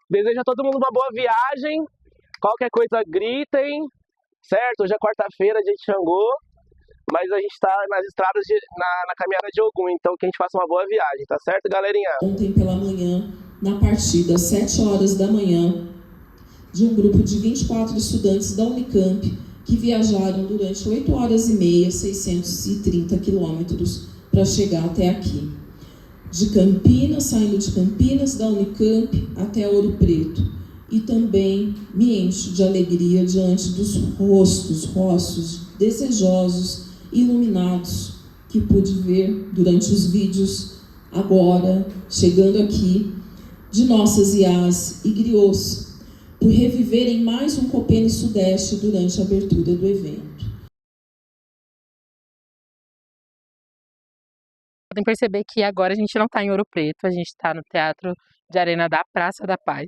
Desejo a todo mundo uma boa viagem. Qualquer coisa gritem, certo? Hoje é quarta-feira, dia de Xangô, mas a gente está nas estradas na caminhada de Ogum, então que a gente faça uma boa viagem, tá certo, galerinha? Ontem pela manhã, na partida às 7 horas da manhã, de um grupo de 24 estudantes da Unicamp que viajaram durante 8 horas e meia, 630 quilômetros para chegar até aqui. De Campinas, saindo de Campinas, da Unicamp até Ouro Preto. E também me encho de alegria diante dos rostos desejosos, iluminados, que pude ver durante os vídeos agora, chegando aqui, de nossas IAs e griots, por reviverem mais um Copene Sudeste durante a abertura do evento. Podem perceber que agora a gente não está em Ouro Preto, a gente está no Teatro de Arena da Praça da Paz,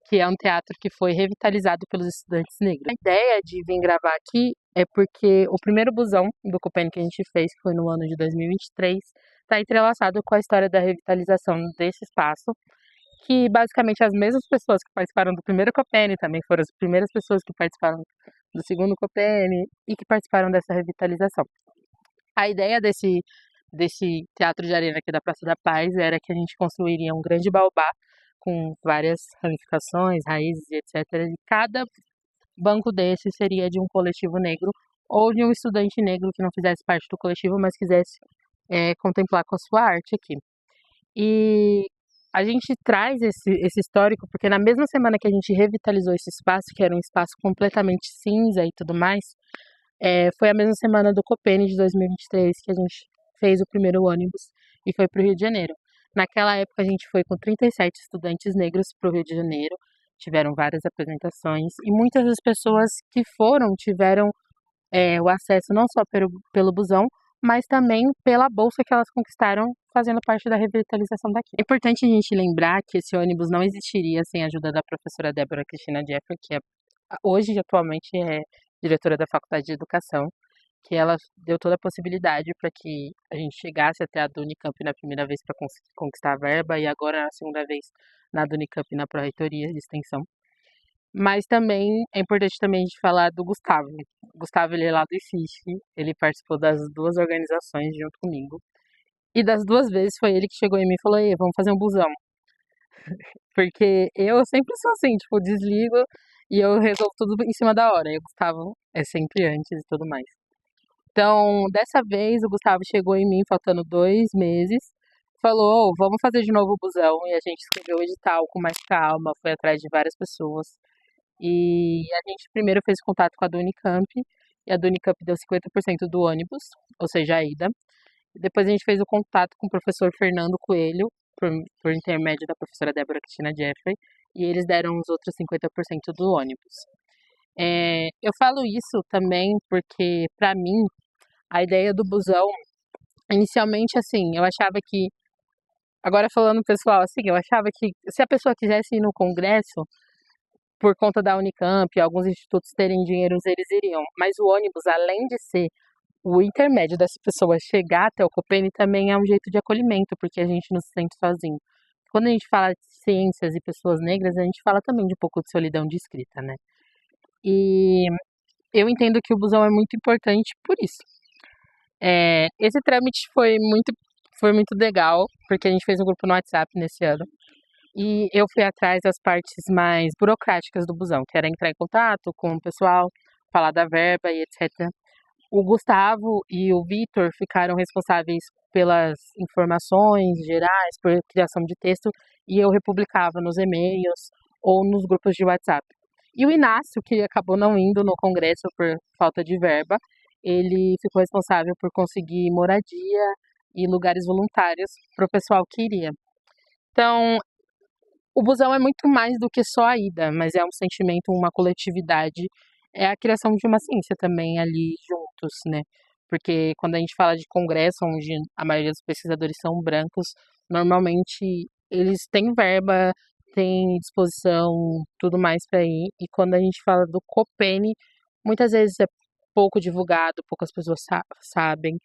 que é um teatro que foi revitalizado pelos estudantes negros. A ideia de vir gravar aqui é porque o primeiro busão do Copene que a gente fez, que foi no ano de 2023, está entrelaçado com a história da revitalização desse espaço, que basicamente as mesmas pessoas que participaram do primeiro Copene também foram as primeiras pessoas que participaram do segundo Copene e que participaram dessa revitalização. A ideia desse teatro de arena aqui da Praça da Paz era que a gente construiria um grande baobá com várias ramificações, raízes e etc. E cada banco desse seria de um coletivo negro ou de um estudante negro que não fizesse parte do coletivo, mas quisesse contemplar com a sua arte aqui. E a gente traz esse histórico porque na mesma semana que a gente revitalizou esse espaço, que era um espaço completamente cinza e tudo mais, foi a mesma semana do Copene de 2023 que a gente fez o primeiro ônibus e foi para o Rio de Janeiro. Naquela época a gente foi com 37 estudantes negros para o Rio de Janeiro, tiveram várias apresentações e muitas das pessoas que foram tiveram o acesso não só pelo busão, mas também pela bolsa que elas conquistaram fazendo parte da revitalização daqui. É importante a gente lembrar que esse ônibus não existiria sem a ajuda da professora Débora Cristina Jeffrey, que hoje atualmente é diretora da Faculdade de Educação, que ela deu toda a possibilidade para que a gente chegasse até a do Unicamp na primeira vez para conquistar a verba e agora na segunda vez na do Unicamp na Pró-Reitoria de Extensão. Mas também é importante também a gente falar do Gustavo. O Gustavo, ele é lá do IFISC, ele participou das duas organizações junto comigo. E das duas vezes foi ele que chegou em mim e falou: "Ei, vamos fazer um busão". Porque eu sempre sou assim, tipo, desligo e eu resolvo tudo em cima da hora. E o Gustavo é sempre antes e tudo mais. Então, dessa vez, o Gustavo chegou em mim faltando 2 meses, falou: "Ô, vamos fazer de novo o busão". E a gente escreveu o edital com mais calma, foi atrás de várias pessoas. E a gente primeiro fez contato com a do Unicamp, e a do Unicamp deu 50% do ônibus, ou seja, a ida. Depois a gente fez o contato com o professor Fernando Coelho, por intermédio da professora Débora Cristina Jeffrey, e eles deram os outros 50% do ônibus. Eu falo isso também porque, para mim, a ideia do busão, inicialmente, assim, eu achava que, agora falando pessoal, assim, eu achava que se a pessoa quisesse ir no congresso, por conta da Unicamp, alguns institutos terem dinheiro, eles iriam. Mas o ônibus, além de ser o intermédio dessa pessoa chegar até o Copene, também é um jeito de acolhimento, porque a gente não se sente sozinho. Quando a gente fala de ciências e pessoas negras, a gente fala também de um pouco de solidão de escrita, né? E eu entendo que o busão é muito importante por isso. Esse trâmite foi muito legal, porque a gente fez um grupo no WhatsApp nesse ano. E eu fui atrás das partes mais burocráticas do busão, que era entrar em contato com o pessoal, falar da verba e etc. O Gustavo e o Vitor ficaram responsáveis pelas informações gerais, por criação de texto, e eu republicava nos e-mails ou nos grupos de WhatsApp. E o Inácio, que acabou não indo no congresso por falta de verba, ele ficou responsável por conseguir moradia e lugares voluntários para o pessoal que iria. Então, o busão é muito mais do que só a ida, mas é um sentimento, uma coletividade, é a criação de uma ciência também ali juntos, né? Porque quando a gente fala de congresso, onde a maioria dos pesquisadores são brancos, normalmente eles têm verba, têm disposição, tudo mais para ir. E quando a gente fala do Copene, muitas vezes é pouco divulgado, poucas pessoas sabem,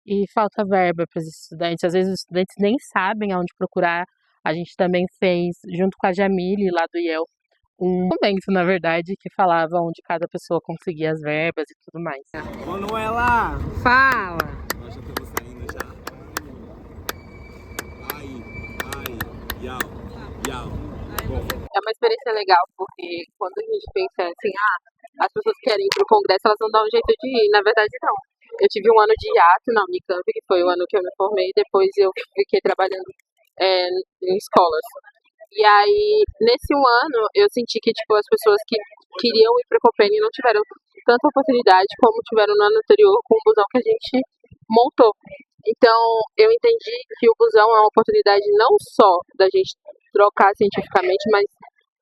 e falta verba para os estudantes. Às vezes os estudantes nem sabem aonde procurar, A gente também fez, junto com a Jamile, lá do IEL, um convênio, na verdade, que falava onde cada pessoa conseguia as verbas e tudo mais. Manuela! Fala! Nós já estamos saindo já. Yau, yau. Bom. É uma experiência legal, porque quando a gente pensa assim, as pessoas querem ir pro congresso, elas não dão um jeito de ir. Na verdade, não. Eu tive um ano de hiato na Unicamp, que foi o ano que eu me formei, depois eu fiquei trabalhando em escolas. E aí, nesse um ano, eu senti que tipo, as pessoas que queriam ir para o Copene não tiveram tanta oportunidade como tiveram no ano anterior com o busão que a gente montou. Então, eu entendi que o busão é uma oportunidade não só da gente trocar cientificamente, mas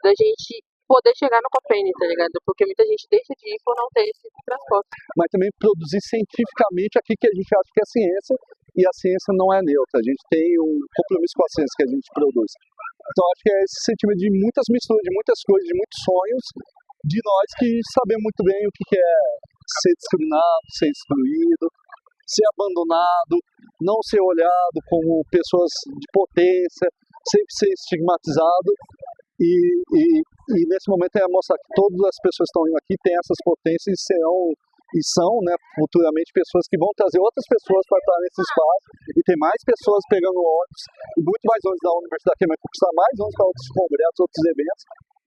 da gente poder chegar no Copene, tá ligado? Porque muita gente deixa de ir por não ter esse transporte. Mas também produzir cientificamente aqui que a gente acha que é ciência, e a ciência não é neutra. A gente tem um compromisso com a ciência que a gente produz. Então acho que é esse sentimento de muitas misturas, de muitas coisas, de muitos sonhos, de nós que sabemos muito bem o que é ser discriminado, ser excluído, ser abandonado, não ser olhado como pessoas de potência, sempre ser estigmatizado. E nesse momento é mostrar que todas as pessoas que estão indo aqui têm essas potências e são, né, futuramente pessoas que vão trazer outras pessoas para estar nesse espaço, e tem mais pessoas pegando ônibus, e muito mais ônibus da universidade que vai conquistar mais ônibus para outros congressos, outros eventos,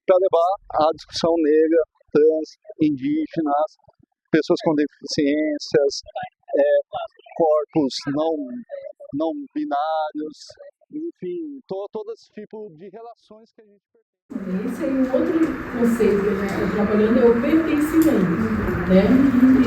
para levar a discussão negra, trans, indígenas, pessoas com deficiências, corpos não binários, enfim, todo esse tipo de relações que a gente pertence. Esse aí, um outro conceito que a gente está trabalhando é o pertencimento, né?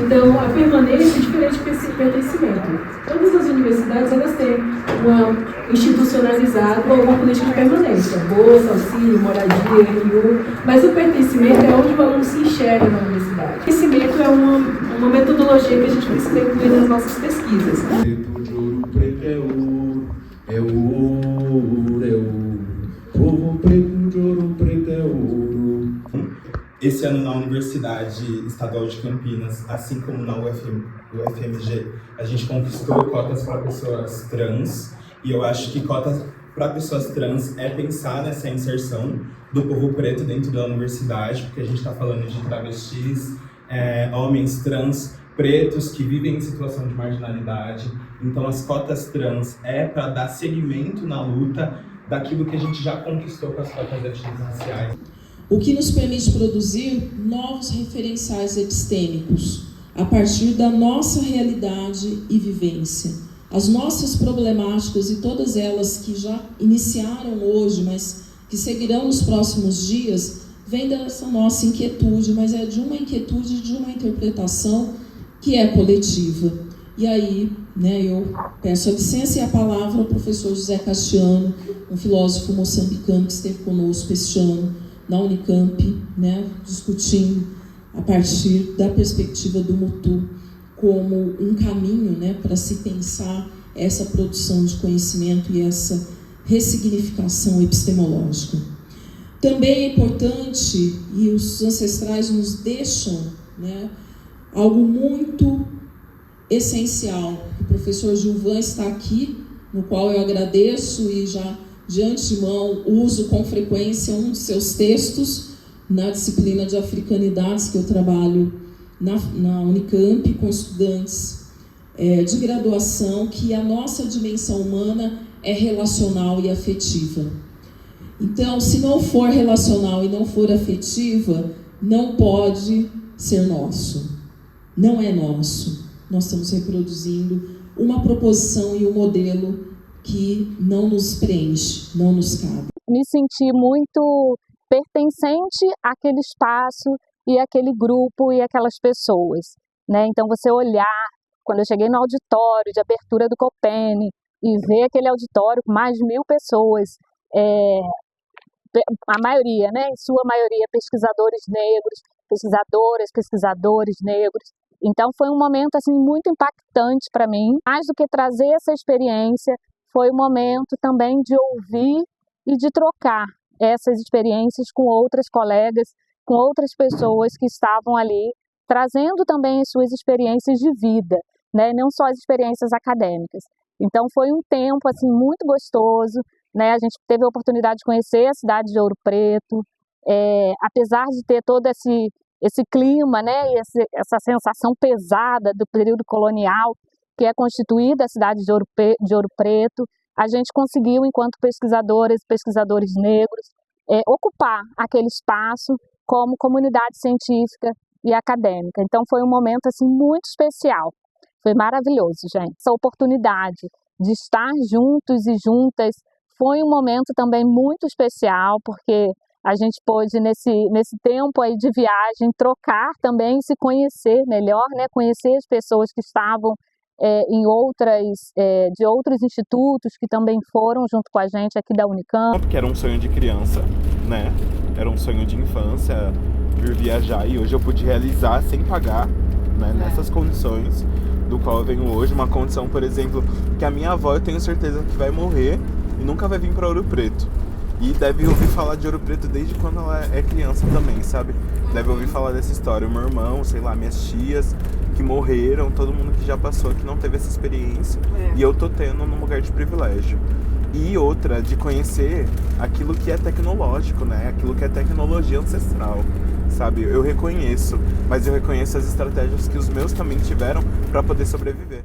Então, a permanência é diferente de pertencimento. Todas as universidades, elas têm uma institucionalizada uma política de permanência, bolsa, auxílio, moradia, RU, mas o pertencimento é onde o aluno se enxerga na universidade. O pertencimento é uma metodologia que a gente precisa incluir nas nossas pesquisas. Preto de ouro, preto é ouro, é ouro, é ouro. Povo preto de ouro, preto é ouro. Esse ano na Universidade Estadual de Campinas, assim como na UFMG, a gente conquistou cotas para pessoas trans, e eu acho que cotas para pessoas trans é pensar nessa inserção do povo preto dentro da universidade, porque a gente está falando de travestis, homens trans, pretos que vivem em situação de marginalidade. Então as cotas trans é para dar seguimento na luta daquilo que a gente já conquistou com as cotas étnico-raciais. O que nos permite produzir novos referenciais epistêmicos a partir da nossa realidade e vivência. As nossas problemáticas e todas elas que já iniciaram hoje, mas que seguirão nos próximos dias, vem dessa nossa inquietude, mas é de uma inquietude, de uma interpretação que é coletiva. E aí, eu peço a licença e a palavra ao professor José Castiano, um filósofo moçambicano que esteve conosco este ano na Unicamp, discutindo a partir da perspectiva do Mutu como um caminho para se pensar essa produção de conhecimento e essa ressignificação epistemológica. Também é importante, e os ancestrais nos deixam algo muito essencial. O professor Gilvan está aqui, no qual eu agradeço e já de antemão uso com frequência um de seus textos na disciplina de africanidades que eu trabalho na Unicamp com estudantes de graduação, que a nossa dimensão humana é relacional e afetiva. Então, se não for relacional e não for afetiva, não pode ser nosso. Não é nosso. Nós estamos reproduzindo uma proposição e um modelo que não nos preenche, não nos cabe. Me senti muito pertencente àquele espaço e àquele grupo e aquelas pessoas, Então, você olhar, quando eu cheguei no auditório de abertura do Copene e ver aquele auditório com mais de 1.000 pessoas, a maioria, em sua maioria, pesquisadores negros, pesquisadoras, pesquisadores negros. Então, foi um momento assim, muito impactante para mim. Mais do que trazer essa experiência, foi um momento também de ouvir e de trocar essas experiências com outras colegas, com outras pessoas que estavam ali, trazendo também as suas experiências de vida, não só as experiências acadêmicas. Então, foi um tempo assim, muito gostoso, né? A gente teve a oportunidade de conhecer a cidade de Ouro Preto, apesar de ter todo esse clima, né? E essa sensação pesada do período colonial, que é constituída a cidade de Ouro Preto, a gente conseguiu, enquanto pesquisadores negros, ocupar aquele espaço como comunidade científica e acadêmica. Então foi um momento assim muito especial, foi maravilhoso, gente. Essa oportunidade de estar juntos e juntas foi um momento também muito especial, porque a gente pôde nesse tempo aí de viagem trocar também, se conhecer melhor, né? Conhecer as pessoas que estavam de outros institutos que também foram junto com a gente aqui da Unicamp. Porque era um sonho de criança, né? Era um sonho de infância vir viajar, e hoje eu pude realizar sem pagar, né? Nessas condições do qual eu venho hoje. Uma condição, por exemplo, que a minha avó, eu tenho certeza que vai morrer e nunca vai vir para Ouro Preto. E deve ouvir falar de Ouro Preto desde quando ela é criança também, sabe? Deve ouvir falar dessa história. O meu irmão, sei lá, minhas tias que morreram, todo mundo que já passou, que não teve essa experiência. E eu tô tendo num lugar de privilégio. E outra, de conhecer aquilo que é tecnológico, né? Aquilo que é tecnologia ancestral, sabe? Eu reconheço, mas eu reconheço as estratégias que os meus também tiveram para poder sobreviver.